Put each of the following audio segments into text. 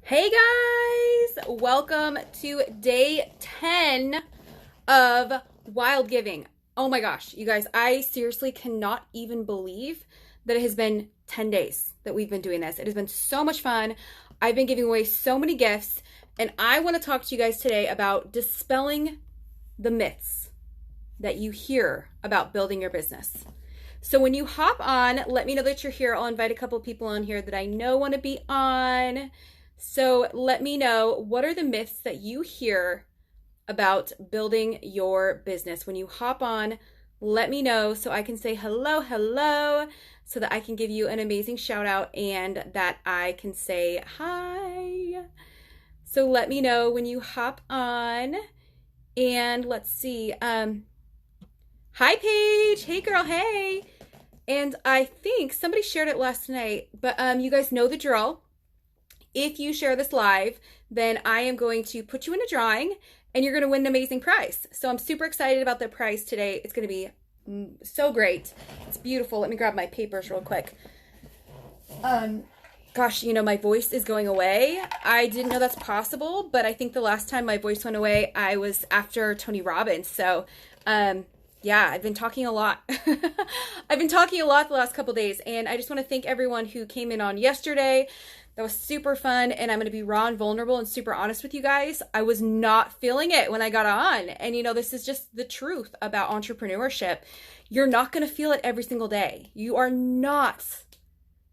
Hey guys, welcome to day 10 of Wild Giving. Oh my gosh, you guys, I seriously cannot even believe that it has been 10 days that we've been doing this. It has been so much fun. I've been giving away so many gifts, and I want to talk to you guys today about dispelling the myths that you hear about building your business. So when you hop on, let me know that you're here. I'll invite a couple of people on here that I know want to be on. So let me know, what are the myths that you hear about building your business? When you hop on, let me know so I can say hello, so that I can give you an amazing shout out and that I can say hi. So let me know when you hop on. And let's see. Hi, Paige. Hey, girl. Hey. And I think somebody shared it last night, but you guys know the drill. If you share this live, then I am going to put you in a drawing and you're going to win an amazing prize. So I'm super excited about the prize today. It's going to be so great. It's beautiful. Let me grab my papers real quick. Gosh, my voice is going away. I didn't know that's possible, but I think the last time my voice went away, I was after Tony Robbins. So, yeah, I've been talking a lot. I've been talking a lot the last couple days, and I just want to thank everyone who came in on yesterday. That was super fun, and I'm going to be raw and vulnerable and super honest with you guys. I was not feeling it when I got on, and this is just the truth about entrepreneurship. You're not going to feel it every single day. You are not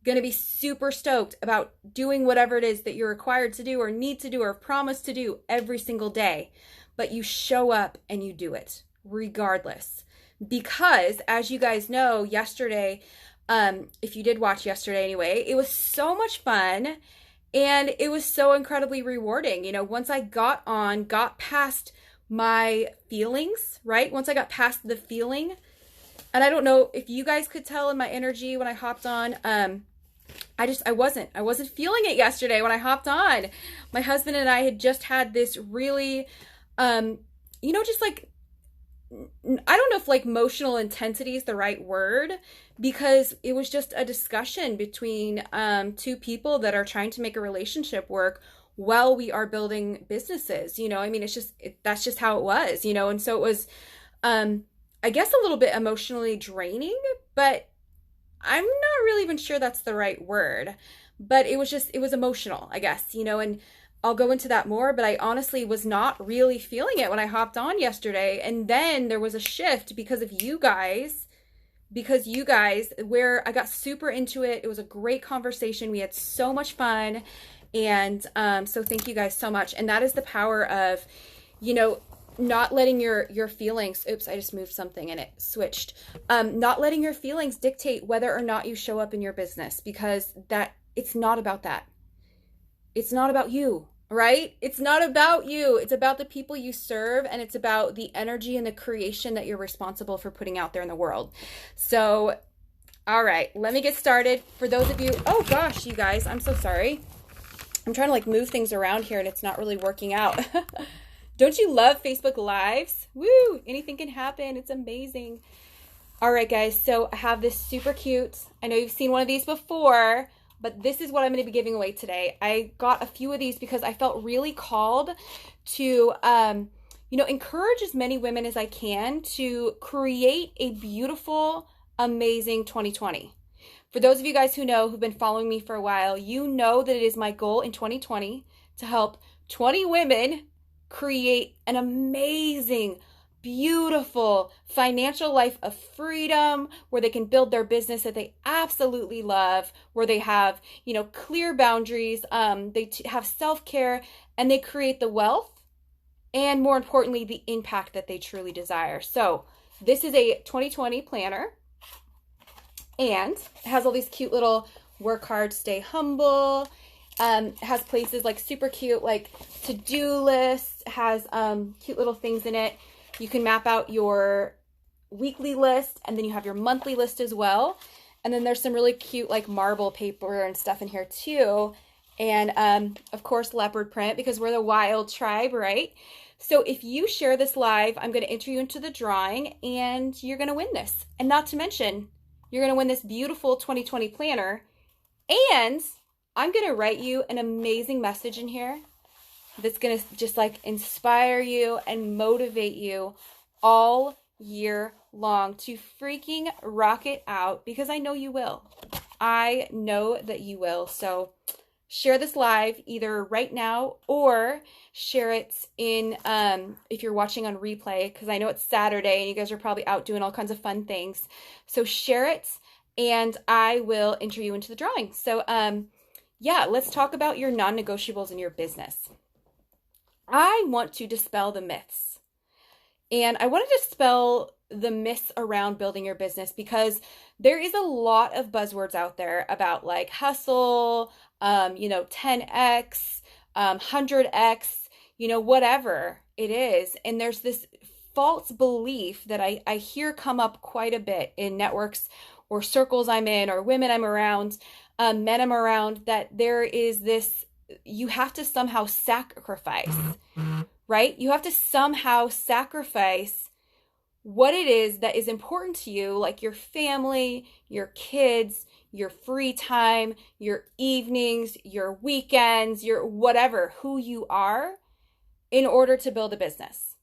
going to be super stoked about doing whatever it is that you're required to do or need to do or promised to do every single day, but you show up and you do it regardless. Because as you guys know, yesterday, if you did watch yesterday anyway, it was so much fun and it was so incredibly rewarding. Once I got past my feelings, right? Once I got past the feeling, and I don't know if you guys could tell in my energy when I hopped on, I wasn't feeling it yesterday when I hopped on. My husband and I had just had this really, just like, I don't know if like emotional intensity is the right word, because it was just a discussion between two people that are trying to make a relationship work while we are building businesses. That's just how it was, and so it was, I guess a little bit emotionally draining, but I'm not really even sure that's the right word, but it was emotional, I guess, and I'll go into that more, but I honestly was not really feeling it when I hopped on yesterday. And then there was a shift because you guys, where I got super into it. It was a great conversation. We had so much fun. And so thank you guys so much. And that is the power of, not letting your feelings, oops, I just moved something and it switched. Not letting your feelings dictate whether or not you show up in your business, because it's not about that. It's not about you, right? It's not about you. It's about the people you serve, and it's about the energy and the creation that you're responsible for putting out there in the world. So, all right, let me get started. For those of you, oh gosh, you guys, I'm so sorry. I'm trying to like move things around here and it's not really working out. Don't you love Facebook Lives? Woo, anything can happen. It's amazing. All right, guys, so I have this super cute, I know you've seen one of these before, but this is what I'm going to be giving away today. I got a few of these because I felt really called to, encourage as many women as I can to create a beautiful, amazing 2020. For those of you guys who've been following me for a while, you know that it is my goal in 2020 to help 20 women create an amazing, beautiful financial life of freedom, where they can build their business that they absolutely love, where they have, clear boundaries, they have self-care, and they create the wealth and, more importantly, the impact that they truly desire. So this is a 2020 planner, and it has all these cute little work hard, stay humble. Has places like super cute, like to-do lists, has cute little things in it. You can map out your weekly list, and then you have your monthly list as well. And then there's some really cute like marble paper and stuff in here too. And of course, leopard print, because we're the wild tribe, right? So if you share this live, I'm going to enter you into the drawing and you're going to win this. And not to mention, you're going to win this beautiful 2020 planner. And I'm going to write you an amazing message in here that's going to just like inspire you and motivate you all year long to freaking rock it out, because I know you will. I know that you will. So share this live either right now or share it in, if you're watching on replay, because I know it's Saturday and you guys are probably out doing all kinds of fun things. So share it and I will enter you into the drawing. So, yeah, let's talk about your non-negotiables in your business. I want to dispel the myths. And I want to dispel the myths around building your business, because there is a lot of buzzwords out there about like hustle, 10x, 100x, whatever it is. And there's this false belief that I hear come up quite a bit in networks or circles I'm in or women I'm around, men I'm around, that there is this, you have to somehow sacrifice, right? You have to somehow sacrifice what it is that is important to you, like your family, your kids, your free time, your evenings, your weekends, your whatever, who you are, in order to build a business.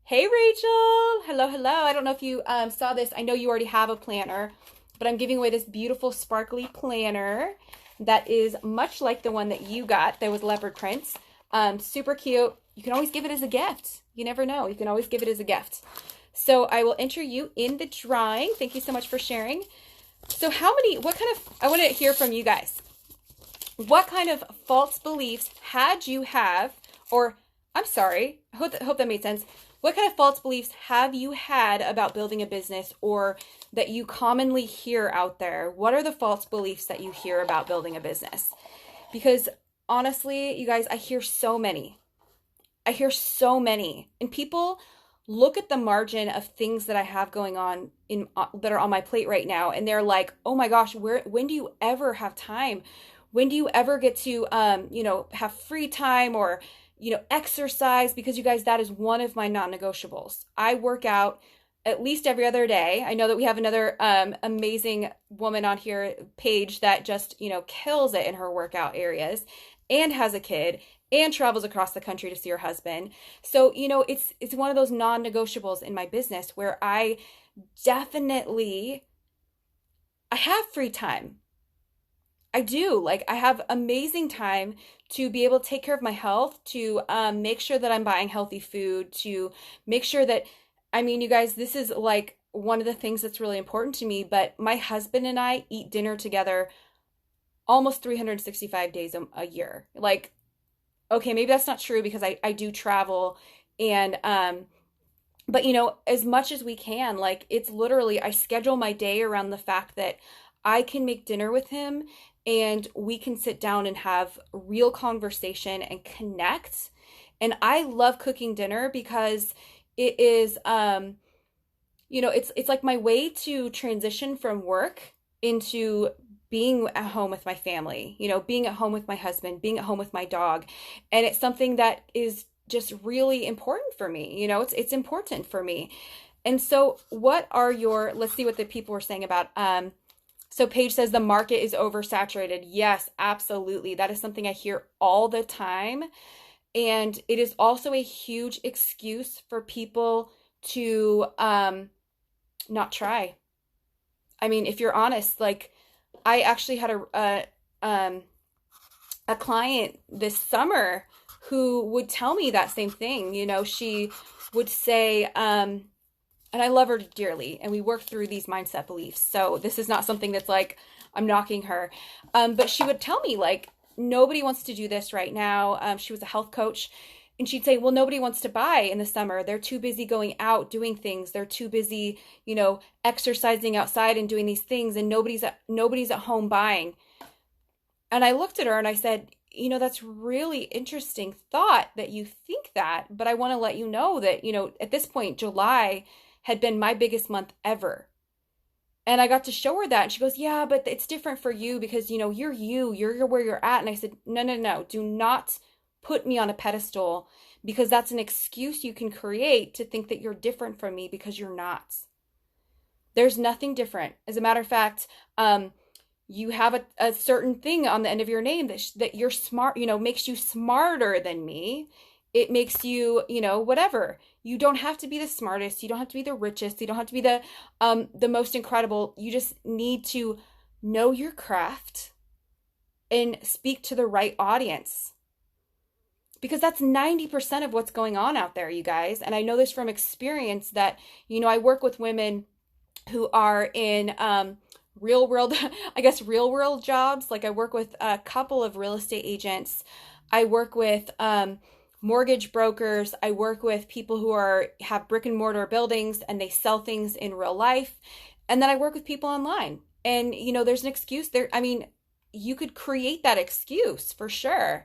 Hey, Rachel. Hello, hello. I don't know if you saw this. I know you already have a planner, but I'm giving away this beautiful sparkly planner that is much like the one that you got that was leopard prints. Super cute. You can always give it as a gift. You never know. You can always give it as a gift. So I will enter you in the drawing. Thank you so much for sharing. So I want to hear from you guys. What kind of false beliefs had you have, or I'm sorry, I hope that made sense. What kind of false beliefs have you had about building a business, or that you commonly hear out there? What are the false beliefs that you hear about building a business? Because honestly, you guys, I hear so many. And people look at the margin of things that I have going on that are on my plate right now, and they're like, oh my gosh, when do you ever have time? When do you ever get to, have free time or, exercise? Because you guys, that is one of my non-negotiables. I work out at least every other day. I know that we have another amazing woman on here, Paige, that just, kills it in her workout areas and has a kid and travels across the country to see her husband. So, it's one of those non-negotiables in my business where I have free time. I do. Like, I have amazing time to be able to take care of my health, to make sure that I'm buying healthy food, to make sure that, you guys, this is like one of the things that's really important to me, but my husband and I eat dinner together almost 365 days a year. Like, okay, maybe that's not true because I do travel and, but as much as we can, like, it's literally, I schedule my day around the fact that I can make dinner with him and we can sit down and have real conversation and connect. And I love cooking dinner because it is, it's like my way to transition from work into being at home with my family, being at home with my husband, being at home with my dog. And it's something that is just really important for me. It's important for me. And so let's see what the people were saying about, so Paige says the market is oversaturated. Yes, absolutely. That is something I hear all the time. And it is also a huge excuse for people to not try. If you're honest, like, I actually had a client this summer who would tell me that same thing. She would say, and I love her dearly, and we work through these mindset beliefs. So this is not something that's like, I'm knocking her. But she would tell me, like, nobody wants to do this right now. She was a health coach. And she'd say, well, nobody wants to buy in the summer. They're too busy going out, doing things. They're too busy, exercising outside and doing these things. And nobody's at home buying. And I looked at her and I said, that's really interesting thought that you think that. But I want to let you know that, at this point, July had been my biggest month ever. And I got to show her that. And she goes, yeah, but it's different for you because, you're where you're at. And I said, no, do not put me on a pedestal, because that's an excuse you can create to think that you're different from me, because you're not. There's nothing different. As a matter of fact, You have a certain thing on the end of your name that you're smart, makes you smarter than me. It makes you, whatever. You don't have to be the smartest. You don't have to be the richest. You don't have to be the most incredible. You just need to know your craft and speak to the right audience. Because that's 90% of what's going on out there, you guys. And I know this from experience that, I work with women who are in real world, I guess, real world jobs. Like I work with a couple of real estate agents. I work with mortgage brokers. I work with people who have brick and mortar buildings and they sell things in real life. And then I work with people online. And, there's an excuse there. I mean, you could create that excuse for sure.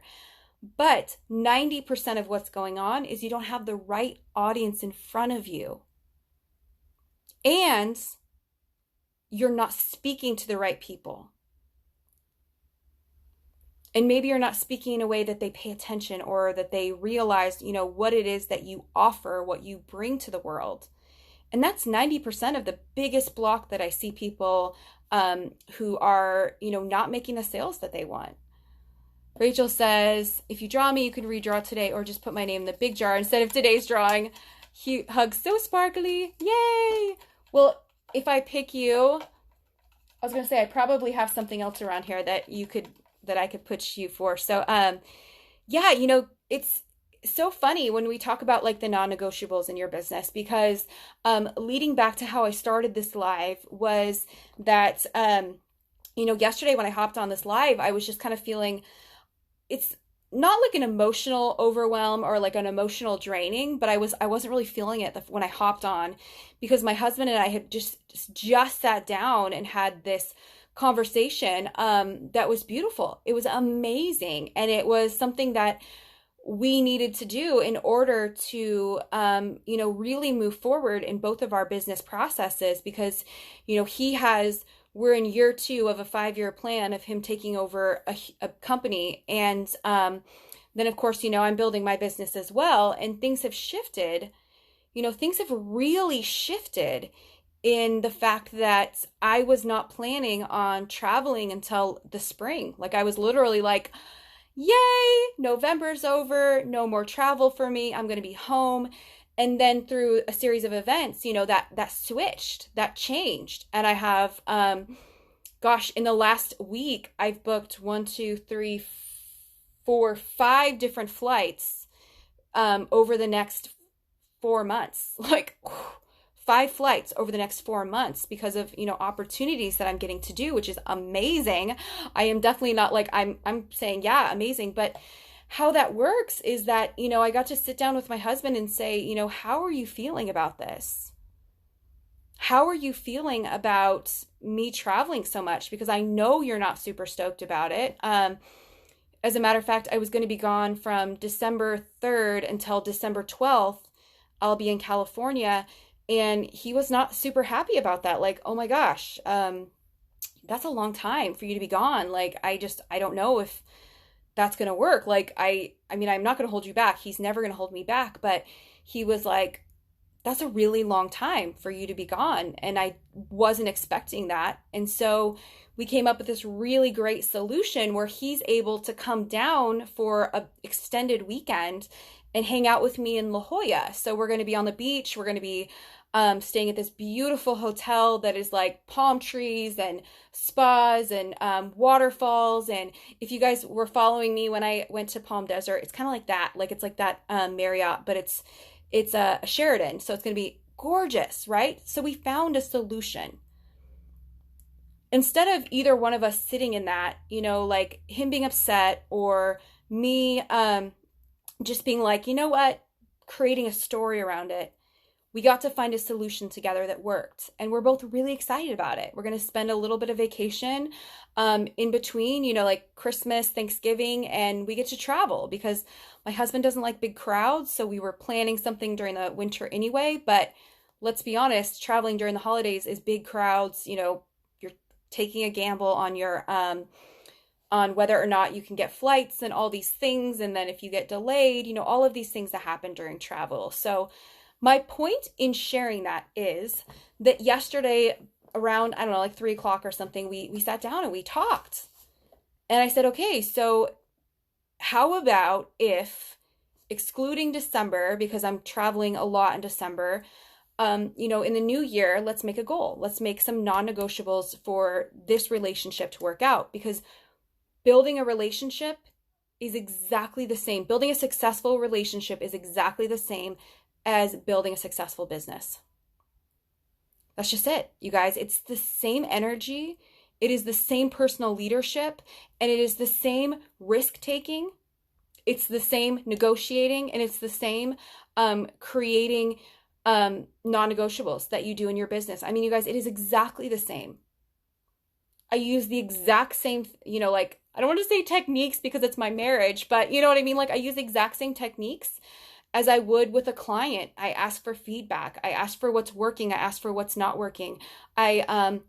But 90% of what's going on is you don't have the right audience in front of you. And you're not speaking to the right people. And maybe you're not speaking in a way that they pay attention or that they realize, what it is that you offer, what you bring to the world. And that's 90% of the biggest block that I see people who are, not making the sales that they want. Rachel says, if you draw me, you can redraw today or just put my name in the big jar instead of today's drawing. Hugs so sparkly. Yay! Well, if I pick you, I was going to say I probably have something else around here that I could put you for. So, yeah, it's so funny when we talk about like the non-negotiables in your business, because leading back to how I started this live was that, yesterday when I hopped on this live, I was just kind of feeling it's not like an emotional overwhelm or like an emotional draining, but I wasn't really feeling it when I hopped on, because my husband and I had just sat down and had this conversation that was beautiful. It was amazing. And it was something that we needed to do in order to, really move forward in both of our business processes, because, we're in year 2 of a 5-year plan of him taking over a company. And then, of course, I'm building my business as well. And things have shifted. Things have really shifted in the fact that I was not planning on traveling until the spring. Like I was literally like, yay, November's over. No more travel for me. I'm going to be home. And then through a series of events, that switched, that changed. And I have, in the last week, I've booked 5 different flights over the next 4 months. Like 5 flights over the next 4 months because of, opportunities that I'm getting to do, which is amazing. I am definitely not like, I'm saying, yeah, amazing. But how that works is that, I got to sit down with my husband and say, how are you feeling about this? How are you feeling about me traveling so much? Because I know you're not super stoked about it. As a matter of fact, I was going to be gone from December 3rd until December 12th. I'll be in California. And he was not super happy about that. Like, oh my gosh, that's a long time for you to be gone. Like, I don't know if that's going to work. Like, I mean, I'm not going to hold you back. He's never going to hold me back. But he was like, that's a really long time for you to be gone. And I wasn't expecting that. And so we came up with this really great solution where he's able to come down for an extended weekend and hang out with me in La Jolla. So we're going to be on the beach. We're going to be staying at this beautiful hotel that is like palm trees and spas and waterfalls. And if you guys were following me when I went to Palm Desert, it's kind of like that. Like it's like that Marriott, but it's a Sheraton. So it's going to be gorgeous, right? So we found a solution. Instead of either one of us sitting in that, like him being upset or me just being like, you know what, creating a story around it. We got to find a solution together that worked, and we're both really excited about it. We're going to spend a little bit of vacation in between, like Christmas, Thanksgiving, and we get to travel because my husband doesn't like big crowds, so we were planning something during the winter anyway, but let's be honest, traveling during the holidays is big crowds. You're taking a gamble on your on whether or not you can get flights and all these things, and then if you get delayed, all of these things that happen during travel. So my point in sharing that is that yesterday, around, I don't know, like 3 o'clock or something, we sat down and we talked. And I said, okay, so how about if, excluding December, because I'm traveling a lot in December, in the new year, let's make a goal. Let's make some non-negotiables for this relationship to work out, because building a relationship is exactly the same. Building a successful relationship is exactly the same as building a successful business. That's just it, you guys. It's the same energy. It is the same personal leadership, and it is the same risk taking. It's the same negotiating, and it's the same creating non-negotiables that you do in your business. I mean, you guys, it is exactly the same. I use the exact same, like, I don't want to say techniques because it's my marriage, but you know what I mean? Like, I use the exact same techniques as I would with a client. I ask for feedback. I ask for what's working. I ask for what's not working. I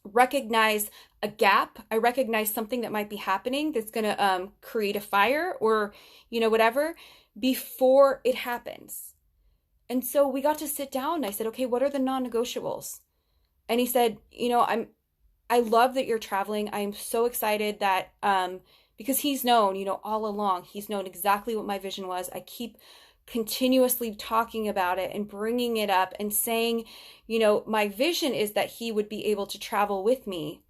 recognize a gap. I recognize something that might be happening that's going to create a fire or, whatever, before it happens. And so we got to sit down and I said, okay, what are the non-negotiables? And he said, I love that you're traveling. I am so excited that, because he's known, all along, he's known exactly what my vision was. I keep continuously talking about it and bringing it up and saying, my vision is that he would be able to travel with me.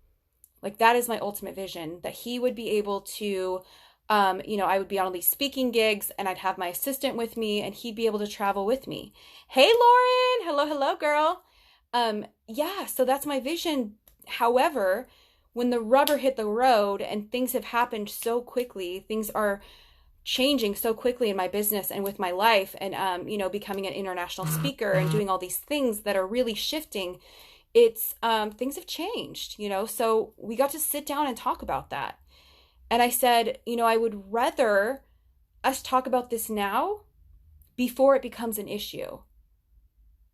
Like, that is my ultimate vision, that he would be able to, I would be on all these speaking gigs and I'd have my assistant with me and he'd be able to travel with me. Hey, Lauren. Hello, girl. Yeah, so that's my vision. However, when the rubber hit the road and things have happened so quickly, things are changing so quickly in my business and with my life and, becoming an international speaker and doing all these things that are really shifting, it's, things have changed, so we got to sit down and talk about that. And I said, I would rather us talk about this now before it becomes an issue.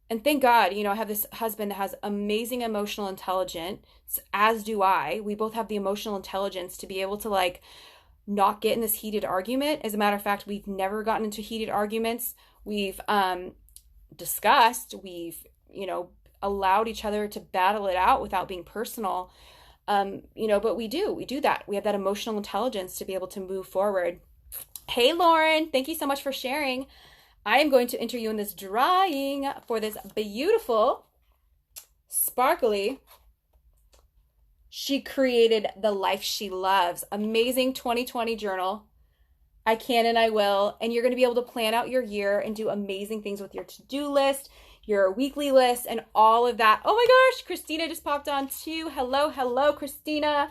And thank God, I have this husband that has amazing emotional intelligence, as do I. We both have the emotional intelligence to be able to not get in this heated argument. As a matter of fact, we've never gotten into heated arguments. We've discussed, we've, allowed each other to battle it out without being personal. But we do that. We have that emotional intelligence to be able to move forward. Hey, Lauren, thank you so much for sharing. I am going to enter you in this drawing for this beautiful, sparkly, She Created the Life She Loves, amazing 2020 journal. I can and I will. And you're going to be able to plan out your year and do amazing things with your to-do list, your weekly list, and all of that. Oh my gosh, Christina just popped on too. Hello, Christina.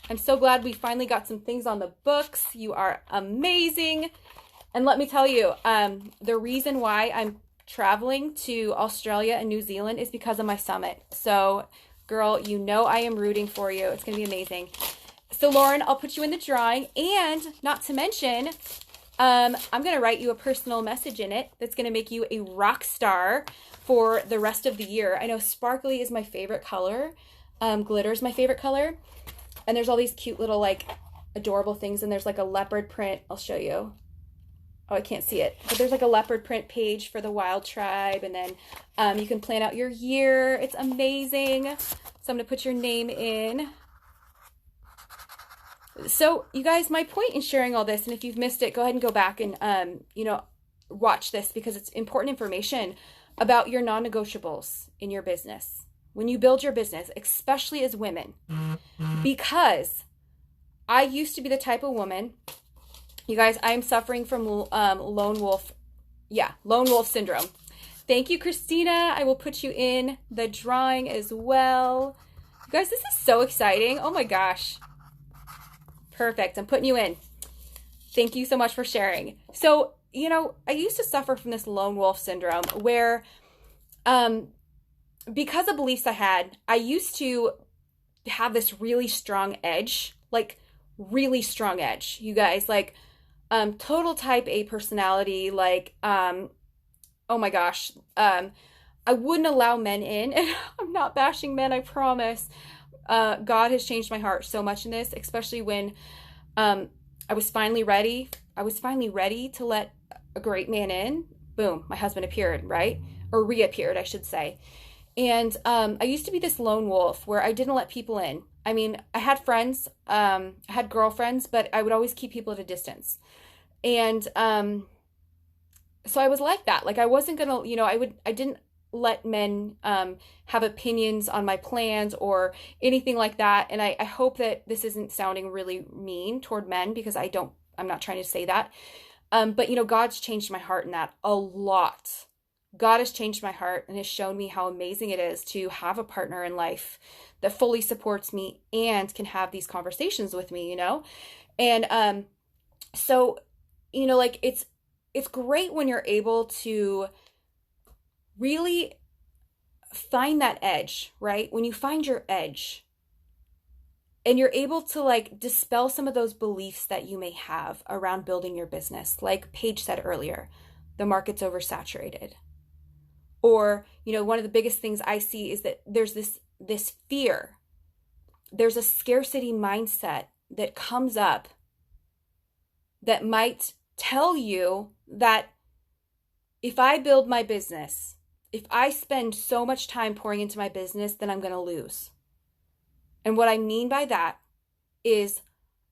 I'm so glad we finally got some things on the books. You are amazing. And let me tell you, the reason why I'm traveling to Australia and New Zealand is because of my summit. So, girl, I am rooting for you. It's going to be amazing. So, Lauren, I'll put you in the drawing. And not to mention, I'm going to write you a personal message in it that's going to make you a rock star for the rest of the year. I know sparkly is my favorite color. Glitter is my favorite color. And there's all these cute little, adorable things. And there's, a leopard print. I'll show you. Oh, I can't see it. But there's, a leopard print page for the wild tribe. And then you can plan out your year. It's amazing. So I'm going to put your name in. So, you guys, my point in sharing all this, and if you've missed it, go ahead and go back and, watch this because it's important information about your non-negotiables in your business. When you build your business, especially as women, because I used to be the type of woman, you guys, I am suffering from lone wolf syndrome. Thank you, Christina. I will put you in the drawing as well. You guys, this is so exciting. Oh my gosh. Perfect. I'm putting you in. Thank you so much for sharing. So, I used to suffer from this lone wolf syndrome where, because of beliefs I had, I used to have this really strong edge, really strong edge, you guys, total type A personality, oh my gosh, I wouldn't allow men in, and I'm not bashing men, I promise. God has changed my heart so much in this, especially when I was finally ready to let a great man in. Boom, my husband appeared, right? Or reappeared, I should say. And I used to be this lone wolf where I didn't let people in. I mean, I had friends, I had girlfriends, but I would always keep people at a distance. And so I was like that. Like I wasn't gonna, I didn't let men have opinions on my plans or anything like that. And I hope that this isn't sounding really mean toward men, because I'm not trying to say that. But God's changed my heart in that a lot. God has changed my heart and has shown me how amazing it is to have a partner in life that fully supports me and can have these conversations with me, And so, like it's great when you're able to really find that edge, right? When you find your edge and you're able to like dispel some of those beliefs that you may have around building your business. Like Paige said earlier, the market's oversaturated. Or, one of the biggest things I see is that there's this fear. There's a scarcity mindset that comes up that might tell you that if I build my business, if I spend so much time pouring into my business, then I'm going to lose. And what I mean by that is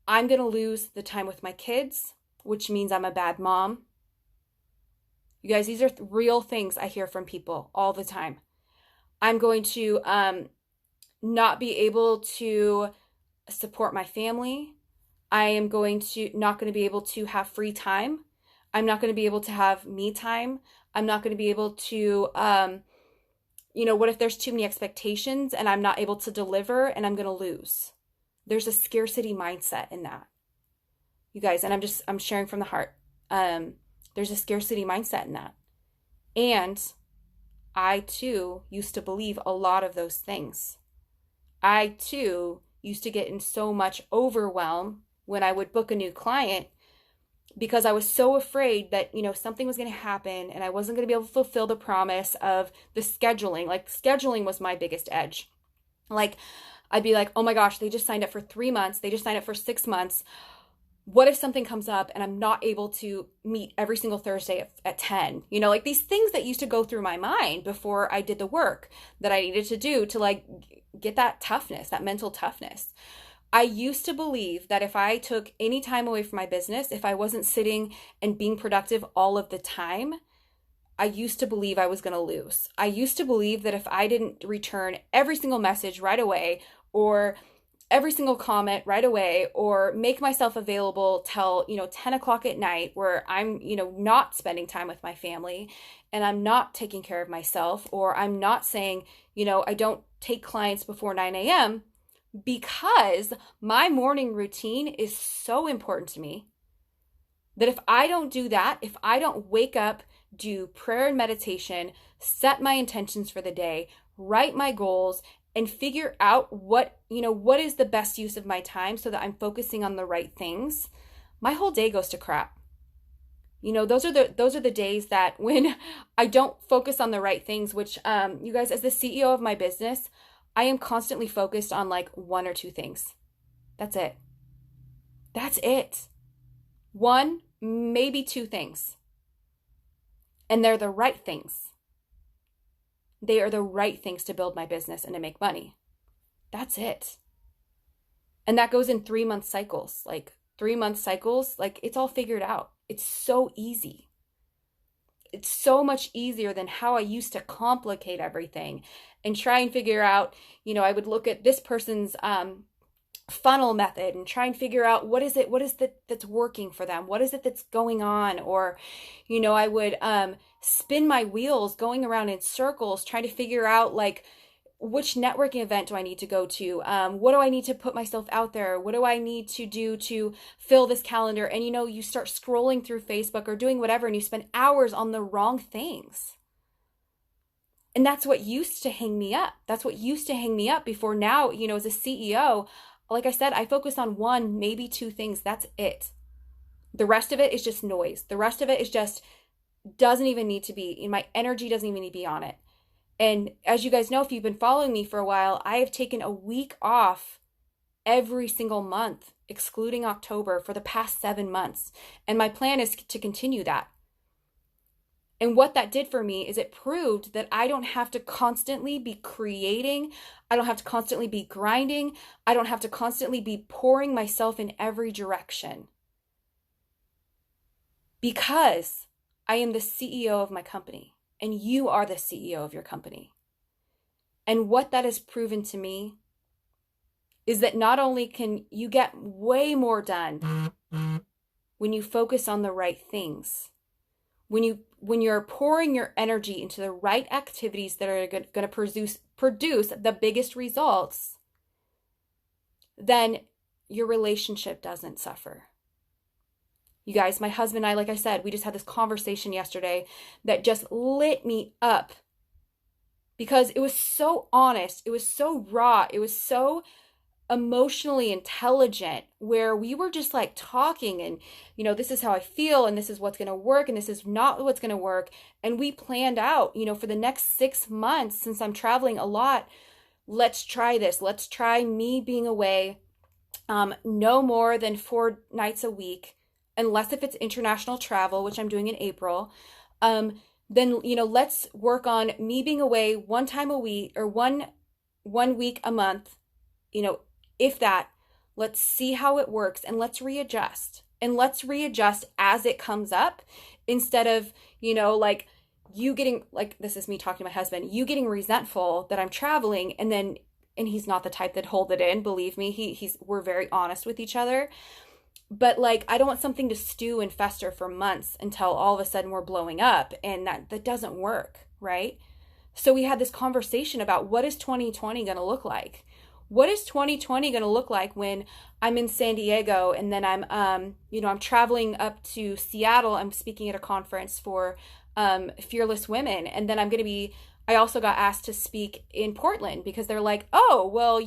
I'm going to lose the time with my kids, which means I'm a bad mom. You guys, these are real things I hear from people all the time. I'm going to not be able to support my family. I am not going to be able to have free time. I'm not going to be able to have me time. I'm not going to be able to, what if there's too many expectations and I'm not able to deliver and I'm going to lose? There's a scarcity mindset in that. You guys, and I'm sharing from the heart. There's a scarcity mindset in that. And I too used to believe a lot of those things. I too used to get in so much overwhelm when I would book a new client, because I was so afraid that, something was going to happen and I wasn't going to be able to fulfill the promise of the scheduling. Like scheduling was my biggest edge. Like I'd be like, oh my gosh, they just signed up for 3 months. They just signed up for 6 months. What if something comes up and I'm not able to meet every single Thursday at 10? Like these things that used to go through my mind before I did the work that I needed to do to like get that toughness, that mental toughness. I used to believe that if I took any time away from my business, if I wasn't sitting and being productive all of the time, I used to believe I was going to lose. I used to believe that if I didn't return every single message right away, or every single comment right away, or make myself available till, 10 o'clock at night, where I'm, not spending time with my family and I'm not taking care of myself, or I'm not saying, I don't take clients before 9 a.m. because my morning routine is so important to me that if I don't do that, if I don't wake up, do prayer and meditation, set my intentions for the day, write my goals, and figure out what is the best use of my time so that I'm focusing on the right things, my whole day goes to crap. Those are the days that when I don't focus on the right things, which you guys, as the CEO of my business, I am constantly focused on like 1 or 2 things. That's it. That's it. 1, maybe 2 things. And they're the right things. They are the right things to build my business and to make money. That's it. And that goes in 3-month cycles. Like 3-month cycles, like it's all figured out. It's so easy. It's so much easier than how I used to complicate everything and try and figure out, I would look at this person's funnel method and try and figure out what is it that's working for them? What is it that's going on? Or, I would spin my wheels going around in circles trying to figure out like, which networking event do I need to go to? What do I need to put myself out there? What do I need to do to fill this calendar? And you start scrolling through Facebook or doing whatever, and you spend hours on the wrong things. And that's what used to hang me up. That's what used to hang me up before. Now, as a CEO, like I said, I focus on 1, maybe 2 things. That's it. The rest of it is just noise. The rest of it is just doesn't even need to be, my energy doesn't even need to be on it. And as you guys know, if you've been following me for a while, I have taken a week off every single month, excluding October, for the past 7 months. And my plan is to continue that. And what that did for me is it proved that I don't have to constantly be creating. I don't have to constantly be grinding. I don't have to constantly be pouring myself in every direction. Because I am the CEO of my company and you are the CEO of your company. And what that has proven to me is that not only can you get way more done when you focus on the right things, when you're pouring your energy into the right activities that are going to produce the biggest results, then your relationship doesn't suffer. You guys, my husband and I, like I said, we just had this conversation yesterday that just lit me up because it was so honest, it was so raw, it was so emotionally intelligent, where we were just like talking and, this is how I feel and this is what's going to work and this is not what's going to work. And we planned out, for the next 6 months, since I'm traveling a lot, let's try this. Let's try me being away no more than 4 nights a week, unless if it's international travel, which I'm doing in April. Then, let's work on me being away 1 time a week or one week a month, if that. Let's see how it works and let's readjust. And let's readjust as it comes up, instead of, like you getting, like, this is me talking to my husband, you getting resentful that I'm traveling, and he's not the type that hold it in, believe me, we're very honest with each other. But like, I don't want something to stew and fester for months until all of a sudden we're blowing up, and that doesn't work, right? So we had this conversation about, what is 2020 going to look like? What is 2020 going to look like when I'm in San Diego and then I'm traveling up to Seattle. I'm speaking at a conference for fearless women. And then I also got asked to speak in Portland, because they're like, oh, well,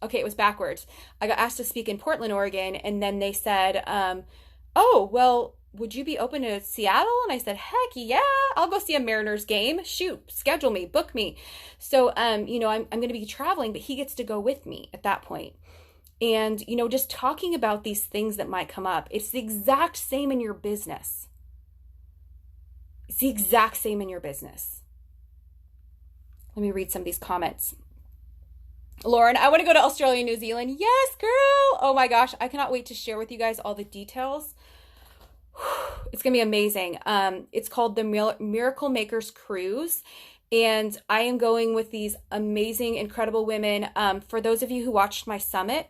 okay, it was backwards. I got asked to speak in Portland, Oregon. And then they said, oh, well, would you be open to Seattle? And I said, heck yeah, I'll go see a Mariners game. Shoot, schedule me, book me. So, I'm going to be traveling, but he gets to go with me at that point. And, just talking about these things that might come up. It's the exact same in your business. It's the exact same in your business. Let me read some of these comments. Lauren, I want to go to Australia and New Zealand. Yes, girl. Oh my gosh. I cannot wait to share with you guys all the details. It's going to be amazing. It's called the Miracle Makers Cruise. And I am going with these amazing, incredible women. For those of you who watched my summit,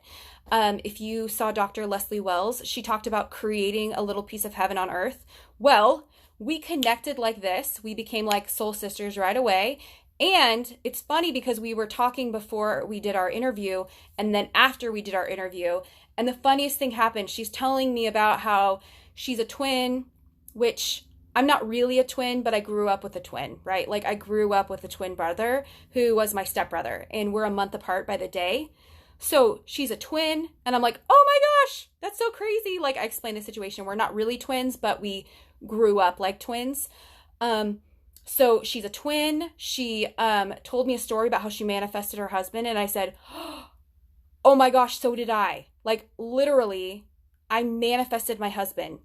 if you saw Dr. Leslie Wells, she talked about creating a little piece of heaven on earth. Well, we connected like this. We became like soul sisters right away. And it's funny because we were talking before we did our interview and then after we did our interview. And the funniest thing happened. She's telling me about how she's a twin, which I'm not really a twin, but I grew up with a twin, right? Like, I grew up with a twin brother who was my stepbrother, and we're a month apart by the day. So she's a twin, and I'm like, oh my gosh, that's so crazy. Like, I explained the situation. We're not really twins, but we grew up like twins. So she's a twin. She told me a story about how she manifested her husband, and I said, oh my gosh, so did I. Like, literally, I manifested my husband.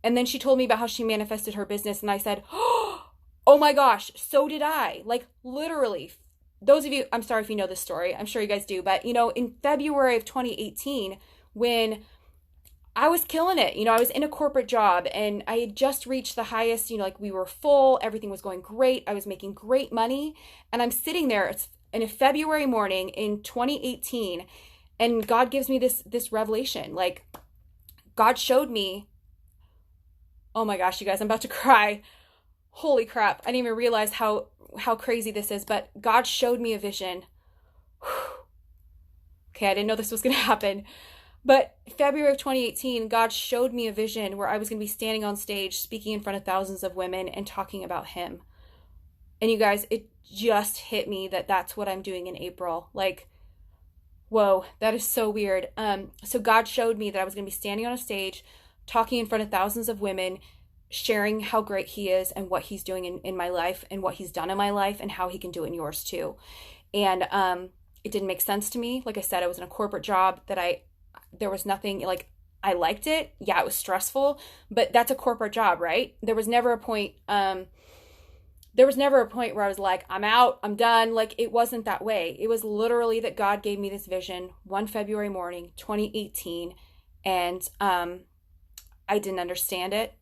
And then she told me about how she manifested her business. And I said, oh my gosh, so did I. Like, literally. Those of you, I'm sorry if you know this story. I'm sure you guys do. But, in February of 2018, when I was killing it, I was in a corporate job and I had just reached the highest, like, we were full. Everything was going great. I was making great money. And I'm sitting there in a February morning in 2018. And God gives me this revelation. Like, God showed me, oh my gosh, you guys, I'm about to cry. Holy crap. I didn't even realize how crazy this is, but God showed me a vision. Okay, I didn't know this was going to happen. But February of 2018, God showed me a vision where I was going to be standing on stage, speaking in front of thousands of women and talking about Him. And you guys, it just hit me that that's what I'm doing in April. Like, whoa, that is so weird. So God showed me that I was going to be standing on a stage, talking in front of thousands of women, sharing how great He is and what He's doing in my life and what He's done in my life and how He can do it in yours too. And it didn't make sense to me. Like I said, I was in a corporate job that there was nothing, like, I liked it. Yeah, it was stressful, but that's a corporate job, right? There was never a point where I was like, I'm out, I'm done. Like, it wasn't that way. It was literally that God gave me this vision one February morning, 2018, and I didn't understand it.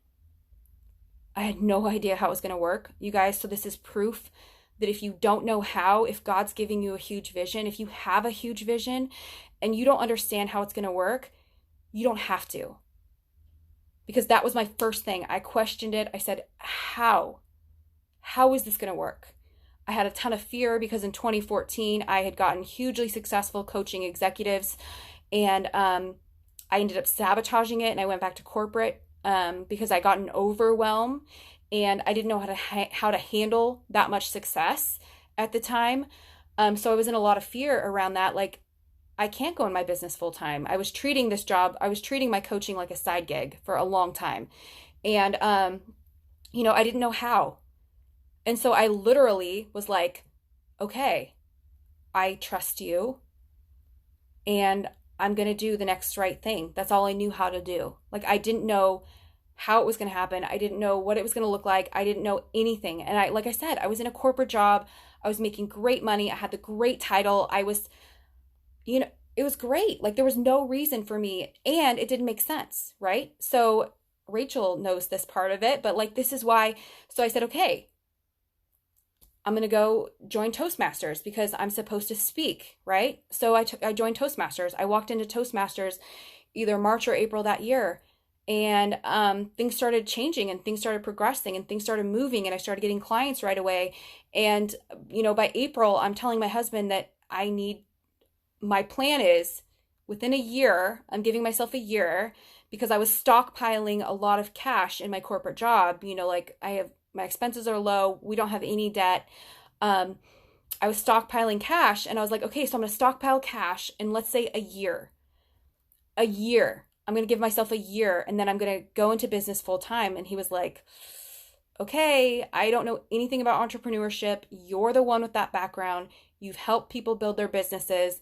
I had no idea how it was going to work, you guys. So this is proof that if you don't know how, if God's giving you a huge vision, if you have a huge vision and you don't understand how it's going to work, you don't have to. Because that was my first thing. I questioned it. I said, how? How is this going to work? I had a ton of fear because in 2014, I had gotten hugely successful coaching executives, and I ended up sabotaging it, and I went back to corporate because I got an overwhelm, and I didn't know how to handle that much success at the time. So I was in a lot of fear around that. Like, I can't go in my business full time. I was treating my coaching like a side gig for a long time. And, I didn't know how. And so I literally was like, okay, I trust you and I'm going to do the next right thing. That's all I knew how to do. Like, I didn't know how it was going to happen. I didn't know what it was going to look like. I didn't know anything. And like I said, I was in a corporate job. I was making great money. I had the great title. I was, it was great. Like, there was no reason for me, and it didn't make sense, right? So Rachel knows this part of it, but like, this is why. So I said, okay, I'm going to go join Toastmasters because I'm supposed to speak, right? So I joined Toastmasters. I walked into Toastmasters either March or April that year, and things started changing and things started progressing and things started moving, and I started getting clients right away. And, by April, I'm telling my husband that my plan is within a year, I'm giving myself a year because I was stockpiling a lot of cash in my corporate job. Like, my expenses are low. We don't have any debt. I was stockpiling cash, and I was like, okay, so I'm going to stockpile cash in, let's say, a year. I'm going to give myself a year, and then I'm going to go into business full time. And he was like, okay, I don't know anything about entrepreneurship. You're the one with that background. You've helped people build their businesses.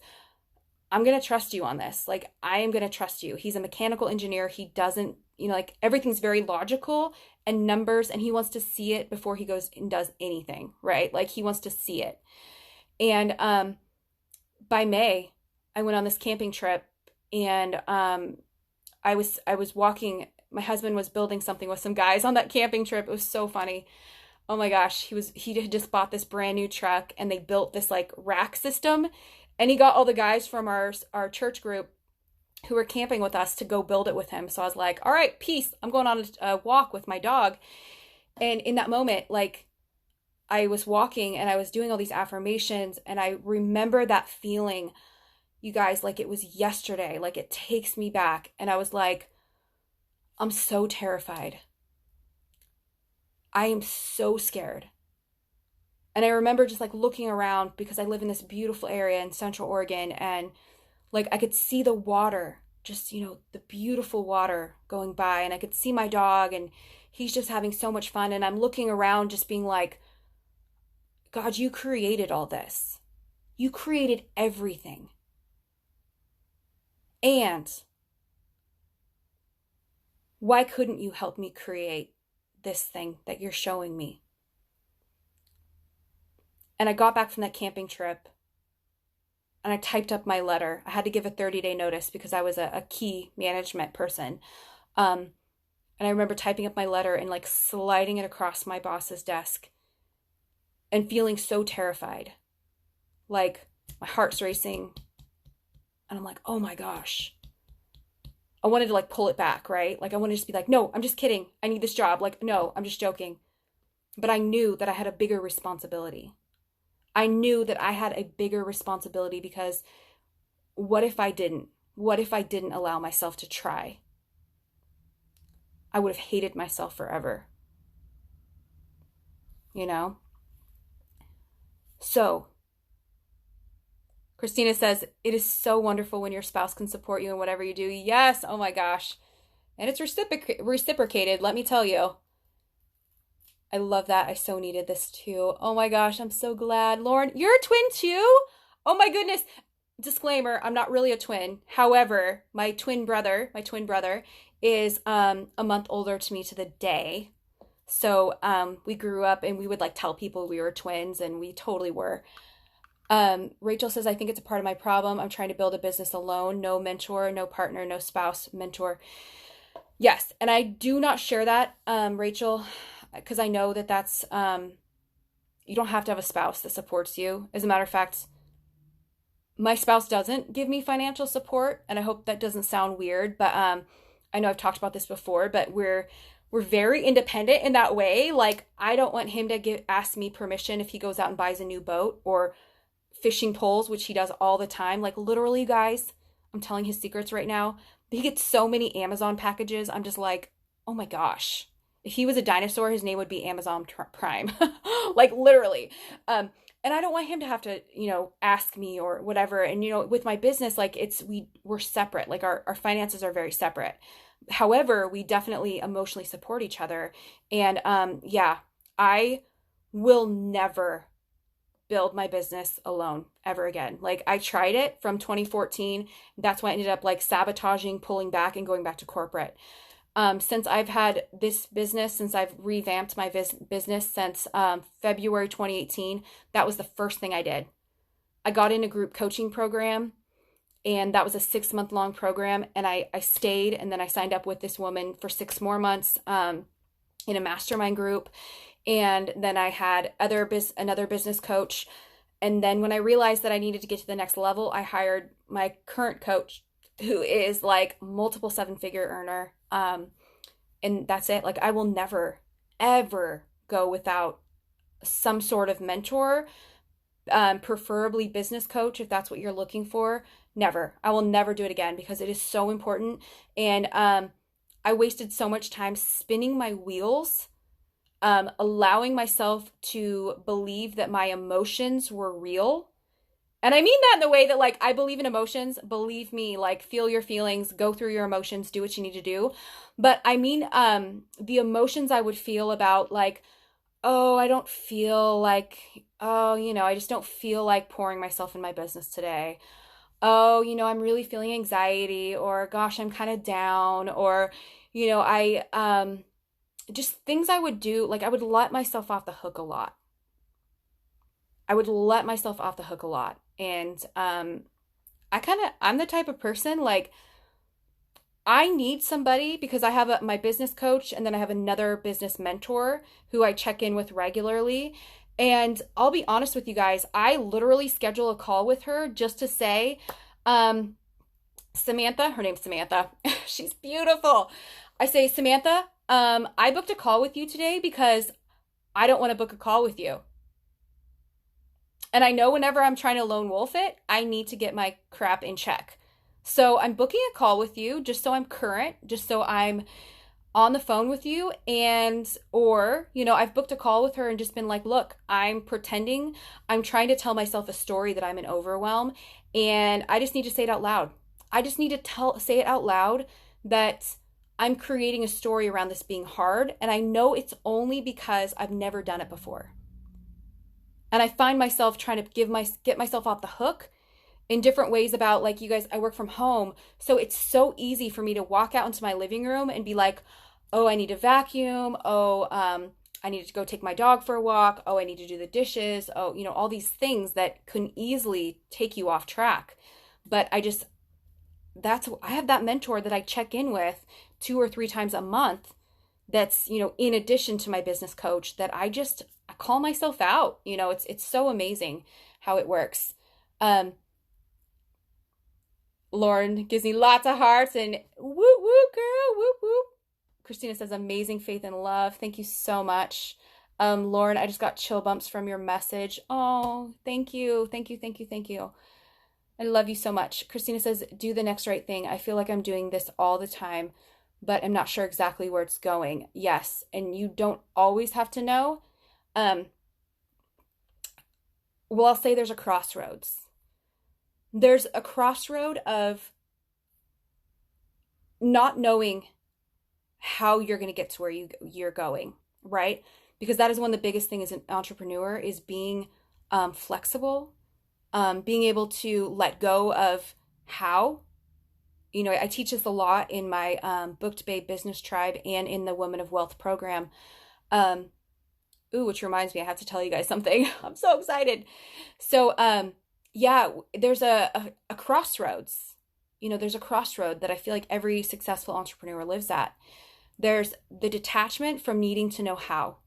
I'm going to trust you on this. Like, I am going to trust you. He's a mechanical engineer. He doesn't, like, everything's very logical and numbers, and he wants to see it before he goes and does anything, right? Like, he wants to see it. And by May, I went on this camping trip, and I was walking. My husband was building something with some guys on that camping trip. It was so funny. Oh my gosh, he had just bought this brand new truck, and they built this like rack system, and he got all the guys from our church group who were camping with us to go build it with him. So I was like, all right, peace. I'm going on a walk with my dog. And in that moment, like, I was walking and I was doing all these affirmations, and I remember that feeling, you guys, like it was yesterday. Like, it takes me back. And I was like, I'm so terrified. I am so scared. And I remember just like looking around because I live in this beautiful area in Central Oregon, and like I could see the water, just, the beautiful water going by, and I could see my dog, and he's just having so much fun. And I'm looking around just being like, God, you created all this. You created everything. And why couldn't you help me create this thing that you're showing me? And I got back from that camping trip, and I typed up my letter. I had to give a 30-day notice because I was a key management person. And I remember typing up my letter and like sliding it across my boss's desk and feeling so terrified. Like, my heart's racing. And I'm like, oh my gosh. I wanted to like pull it back, right? Like, I wanted to just be like, no, I'm just kidding. I need this job. Like, no, I'm just joking. But I knew that I had a bigger responsibility. I knew that I had a bigger responsibility because what if I didn't? What if I didn't allow myself to try? I would have hated myself forever. So, Christina says, it is so wonderful when your spouse can support you in whatever you do. Yes, oh my gosh. And it's reciprocated, let me tell you. I love that. I so needed this too. Oh my gosh, I'm so glad. Lauren, you're a twin too? Oh my goodness. disclaimer, I'm not really a twin. However, my twin brother is a month older to me to the day. So we grew up and we would like tell people we were twins, and we totally were. Rachel says, I think it's a part of my problem. I'm trying to build a business alone. No mentor, no partner, no spouse, mentor. Yes. And I do not share that, Rachel, because I know that that's, you don't have to have a spouse that supports you. As a matter of fact, my spouse doesn't give me financial support, and I hope that doesn't sound weird, but I know I've talked about this before, but we're very independent in that way. Like, I don't want him to ask me permission if he goes out and buys a new boat or fishing poles, which he does all the time. Like, literally, guys, I'm telling his secrets right now. He gets so many Amazon packages. I'm just like, oh my gosh. If he was a dinosaur, his name would be Amazon Prime. Like, literally. And I don't want him to have to, ask me or whatever. And, with my business, like, we're separate. Like, our finances are very separate. However, we definitely emotionally support each other. And yeah, I will never build my business alone ever again. Like, I tried it from 2014. That's why I ended up like sabotaging, pulling back, and going back to corporate. Since I've had this business, since I've revamped my business since February 2018, that was the first thing I did. I got in a group coaching program, and that was a 6-month long program. And I stayed, and then I signed up with this woman for 6 more months in a mastermind group. And then I had another business coach. And then when I realized that I needed to get to the next level, I hired my current coach, who is like multiple 7-figure earner. And that's it. Like, I will never, ever go without some sort of mentor, preferably business coach, if that's what you're looking for. Never. I will never do it again, because it is so important. And I wasted so much time spinning my wheels, allowing myself to believe that my emotions were real. And I mean that in the way that, like, I believe in emotions. Believe me, like, feel your feelings, go through your emotions, do what you need to do. But I mean, the emotions I would feel about, like, oh, I don't feel like, oh, I just don't feel like pouring myself in my business today. Oh, I'm really feeling anxiety, or gosh, I'm kind of down, or, just things I would do. Like, I would let myself off the hook a lot. And I'm the type of person, like, I need somebody, because I have my business coach, and then I have another business mentor who I check in with regularly. And I'll be honest with you guys, I literally schedule a call with her just to say, Samantha, her name's Samantha. She's beautiful. I say, Samantha, I booked a call with you today because I don't want to book a call with you. And I know whenever I'm trying to lone wolf it, I need to get my crap in check. So I'm booking a call with you just so I'm current, just so I'm on the phone with you. And, or, I've booked a call with her and just been like, look, I'm pretending, I'm trying to tell myself a story that I'm in overwhelm, and I just need to say it out loud. I just need to say it out loud that I'm creating a story around this being hard. And I know it's only because I've never done it before. And I find myself trying to get myself off the hook in different ways about, like, you guys, I work from home. So it's so easy for me to walk out into my living room and be like, oh, I need to vacuum. Oh, I need to go take my dog for a walk. Oh, I need to do the dishes. Oh, all these things that can easily take you off track. But I have that mentor that I check in with 2 or 3 times a month. That's, in addition to my business coach, that I call myself out. It's so amazing how it works. Lauren gives me lots of hearts and woo woo girl, whoop whoop. Christina says, amazing faith and love. Thank you so much. Lauren, I just got chill bumps from your message. Oh, thank you. Thank you. Thank you. Thank you. I love you so much. Christina says, do the next right thing. I feel like I'm doing this all the time, but I'm not sure exactly where it's going. Yes. And you don't always have to know. Well, I'll say there's a crossroads. There's a crossroad of not knowing how you're going to get to where you're going, right? Because that is one of the biggest things as an entrepreneur, is being flexible being able to let go of how. You know, I teach this a lot in my Booked Babe Business Tribe and in the Women of Wealth program. Which reminds me, I have to tell you guys something. I'm so excited. So, yeah, there's a crossroads. You know, there's a crossroad that I feel like every successful entrepreneur lives at. There's the detachment from needing to know how.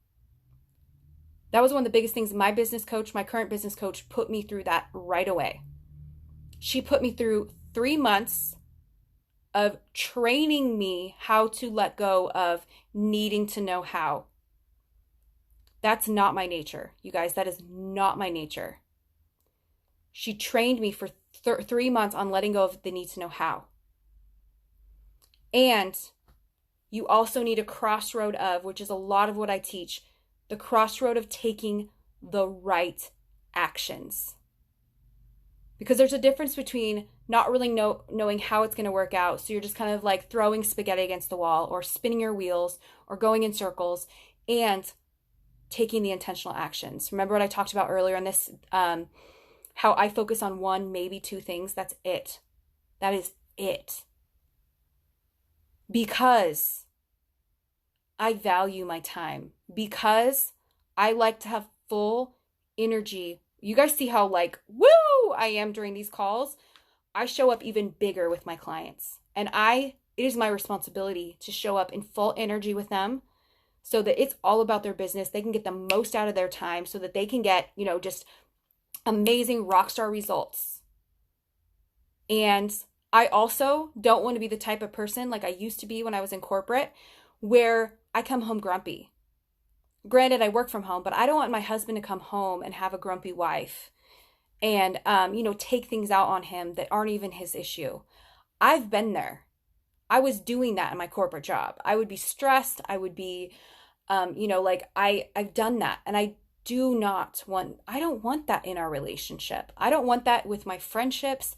That was one of the biggest things my business coach, my current business coach, put me through that right away. She put me through 3 months of training me how to let go of needing to know how. That's not my nature, you guys. That is not my nature. She trained me for 3 months on letting go of the need to know how. And you also need a crossroad of, which is a lot of what I teach, the crossroad of taking the right actions. Because there's a difference between not really knowing how it's going to work out. So you're just kind of like throwing spaghetti against the wall or spinning your wheels or going in circles, and taking the intentional actions. Remember what I talked about earlier in this, how I focus on 1, maybe 2 things. That's it. That is it. Because I value my time. Because I like to have full energy. You guys see how like, woo, I am during these calls. I show up even bigger with my clients. And it is my responsibility to show up in full energy with them so that it's all about their business. They can get the most out of their time so that they can get, you know, just amazing rock star results. And I also don't want to be the type of person like I used to be when I was in corporate, where I come home grumpy. Granted, I work from home, but I don't want my husband to come home and have a grumpy wife and, take things out on him that aren't even his issue. I've been there. I was doing that in my corporate job. I would be stressed. I would be, I've done that. And I don't want that in our relationship. I don't want that with my friendships.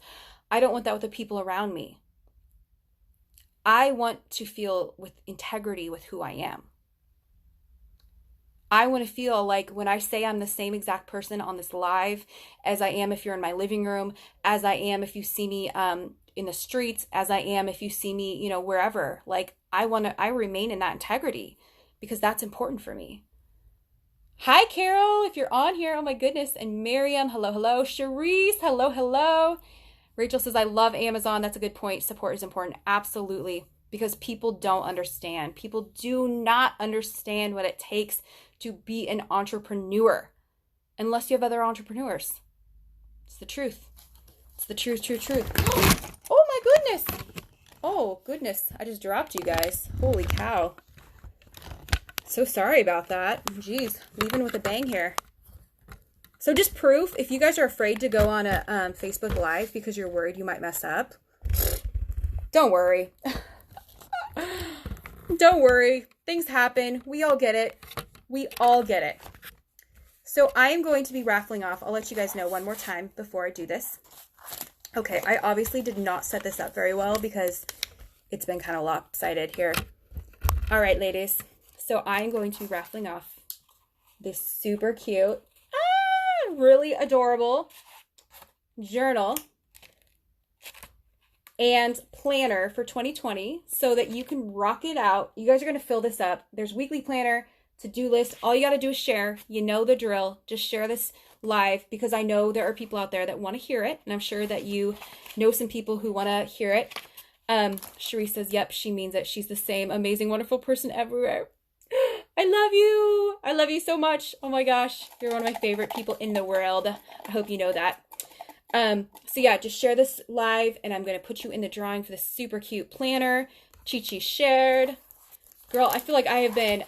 I don't want that with the people around me. I want to feel with integrity with who I am. I want to feel like when I say I'm the same exact person on this live as I am if you're in my living room, as I am if you see me in the streets, as I am if you see me, wherever. Like I remain in that integrity because that's important for me. Hi, Carol, if you're on here. Oh my goodness. And Miriam, hello, hello. Cherise, hello, hello. Rachel says, I love Amazon. That's a good point. Support is important. Absolutely. Because people don't understand. People do not understand what it takes to be an entrepreneur unless you have other entrepreneurs. It's the truth. It's the truth. Oh my goodness. Oh goodness. I just dropped you guys. Holy cow. So sorry about that. Jeez, leaving with a bang here. So just proof, if you guys are afraid to go on a Facebook Live because you're worried you might mess up, don't worry. Don't worry. Things happen. We all get it. So I am going to be raffling off. I'll let you guys know one more time before I do this. Okay, I obviously did not set this up very well because it's been kind of lopsided here. All right, ladies. So I'm going to be raffling off this super cute, really adorable journal and planner for 2020 so that you can rock it out. You guys are going to fill this up. There's weekly planner, to-do list. All you got to do is share. You know the drill. Just share this live because I know there are people out there that want to hear it. And I'm sure that you know some people who want to hear it. Cherie says, yep, she means it. She's the same amazing, wonderful person everywhere. I love you. I love you so much. Oh my gosh. You're one of my favorite people in the world. I hope you know that. So yeah, just share this live and I'm going to put you in the drawing for this super cute planner. Chi-Chi shared. Girl, I feel like I have been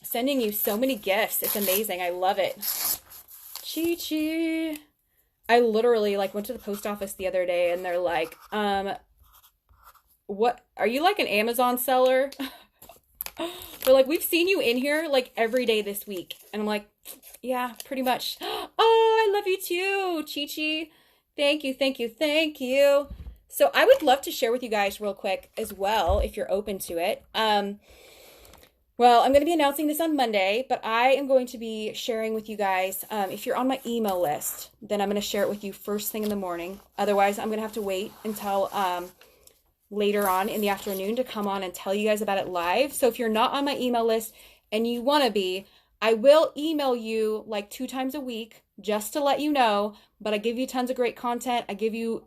sending you so many gifts. It's amazing. I love it. Chi-Chi. I literally went to the post office the other day and they're like, what? Are you like an Amazon seller? They're like, we've seen you in here every day this week. And I'm like, yeah, pretty much. Oh, I love you too, Chi-Chi. Thank you. So I would love to share with you guys real quick as well, if you're open to it. Well, I'm going to be announcing this on Monday, but I am going to be sharing with you guys. If you're on my email list, then I'm going to share it with you first thing in the morning. Otherwise, I'm going to have to wait until later on in the afternoon to come on and tell you guys about it live. So if you're not on my email list and you want to be, I will email you like 2 times a week just to let you know, but I give you tons of great content. I give you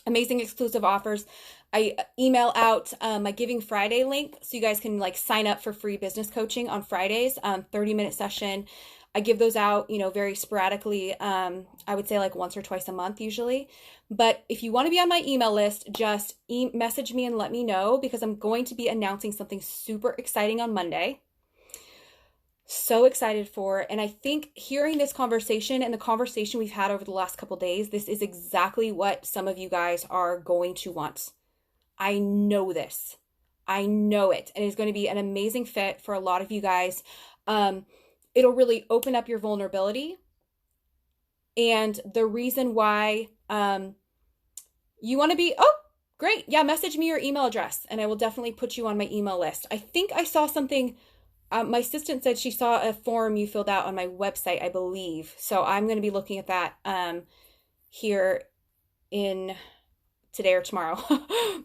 amazing exclusive offers. I email out my Giving Friday link so you guys can like sign up for free business coaching on Fridays, 30-minute session. I give those out, very sporadically. I would say like once or twice a month usually. But if you want to be on my email list, just message me and let me know, because I'm going to be announcing something super exciting on Monday. So excited for it. And I think hearing this conversation and the conversation we've had over the last couple days, this is exactly what some of you guys are going to want. I know this. I know it. And it's going to be an amazing fit for a lot of you guys. It'll really open up your vulnerability. And the reason why you want to be, oh, great. Yeah, message me your email address and I will definitely put you on my email list. I think I saw something. My assistant said she saw a form you filled out on my website, I believe. So I'm going to be looking at that here in today or tomorrow.